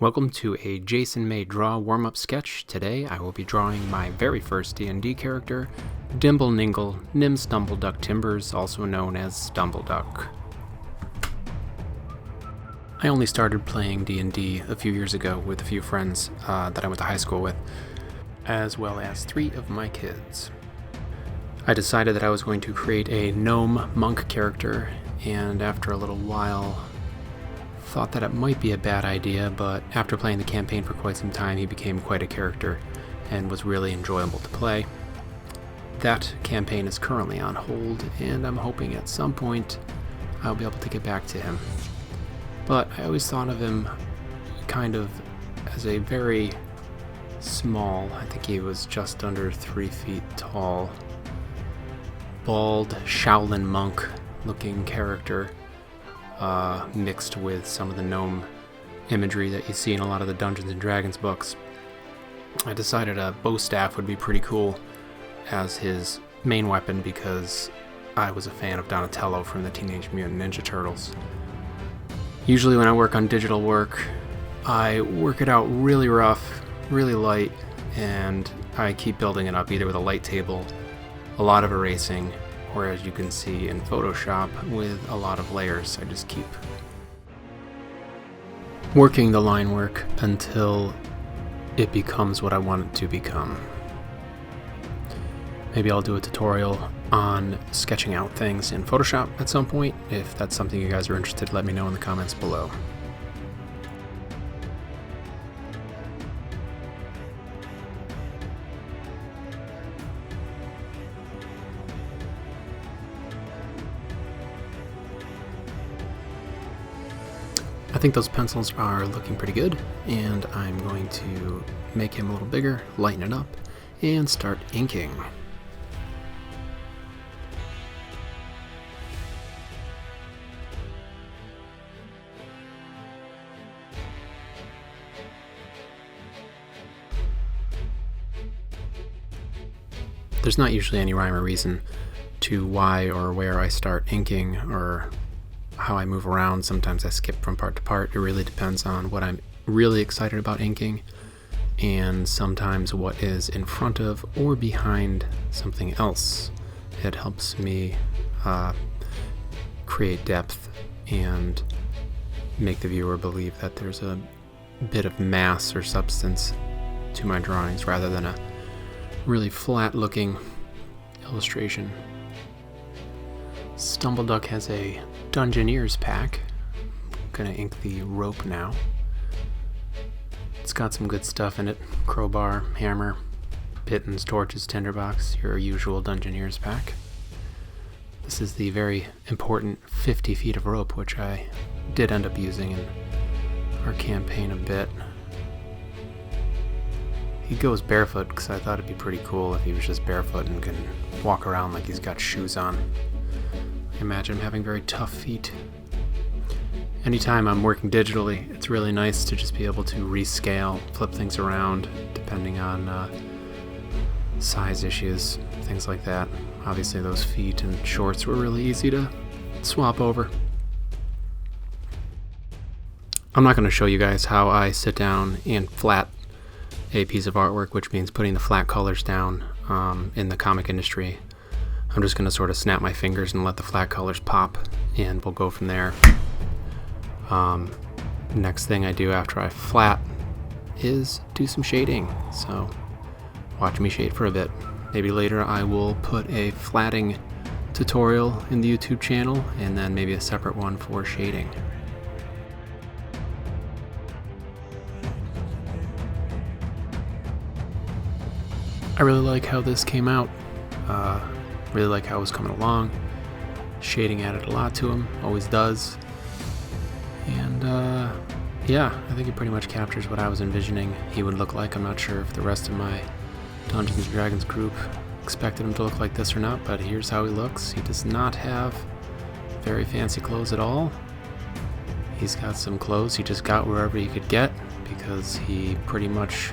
Welcome to a Jason May Draw warm-up sketch. Today I will be drawing my very first D&D character, Dimble Ningle Nim Stumbleduck Timbers, also known as Stumbleduck. I only started playing D&D a few years ago with a few friends that I went to high school with, as well as 3 of my kids. I decided that I was going to create a gnome monk character, and after a little while thought that it might be a bad idea, but after playing the campaign for quite some time, he became quite a character and was really enjoyable to play. That campaign is currently on hold, and I'm hoping at some point I'll be able to get back to him. But I always thought of him kind of as a very small, I think he was just under 3 feet tall, bald Shaolin monk looking character, mixed with some of the gnome imagery that you see in a lot of the Dungeons & Dragons books. I decided a bow staff would be pretty cool as his main weapon because I was a fan of Donatello from the Teenage Mutant Ninja Turtles. Usually when I work on digital work, I work it out really rough, really light, and I keep building it up either with a light table, a lot of erasing, or as you can see in Photoshop, with a lot of layers. I just keep working the line work until it becomes what I want it to become. Maybe I'll do a tutorial on sketching out things in Photoshop at some point. If that's something you guys are interested, let me know in the comments below. I think those pencils are looking pretty good, and I'm going to make him a little bigger, lighten it up, and start inking. There's not usually any rhyme or reason to why or where I start inking or how I move around. Sometimes I skip from part to part. It really depends on what I'm really excited about inking, and sometimes what is in front of or behind something else. It helps me create depth and make the viewer believe that there's a bit of mass or substance to my drawings rather than a really flat looking illustration. Stumbleduck has a Dungeoneer's pack. I'm gonna ink the rope now. It's got some good stuff in it. Crowbar, hammer, pittons, torches, tinderbox, your usual Dungeoneer's pack. This is the very important 50 feet of rope, which I did end up using in our campaign a bit. He goes barefoot because I thought it'd be pretty cool if he was just barefoot and can walk around like he's got shoes on. I imagine him having very tough feet. Anytime I'm working digitally, it's really nice to just be able to rescale, flip things around depending on size issues, things like that. Obviously those feet and shorts were really easy to swap over. I'm not going to show you guys how I sit down and flat a piece of artwork, which means putting the flat colors down in the comic industry. I'm just going to sort of snap my fingers and let the flat colors pop, and we'll go from there. Next thing I do after I flat is do some shading, so watch me shade for a bit. Maybe later I will put a flatting tutorial in the YouTube channel, and then maybe a separate one for shading. I really like how this came out. Really like how it was coming along. Shading added a lot to him, always does. And yeah, I think it pretty much captures what I was envisioning he would look like. I'm not sure if the rest of my Dungeons & Dragons group expected him to look like this or not, but here's how he looks. He does not have very fancy clothes at all. He's got some clothes he just got wherever he could get because he pretty much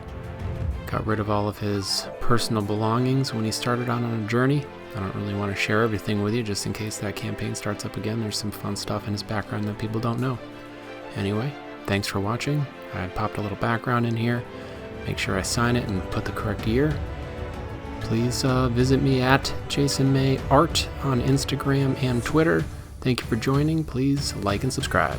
got rid of all of his personal belongings when he started on a journey. I don't really want to share everything with you just in case that campaign starts up again. There's some fun stuff in his background that people don't know. Anyway, thanks for watching, I popped a little background in here. Make sure I sign it and put the correct year. Please visit me at JasonMayArt on Instagram and Twitter. Thank you for joining. Please like and subscribe.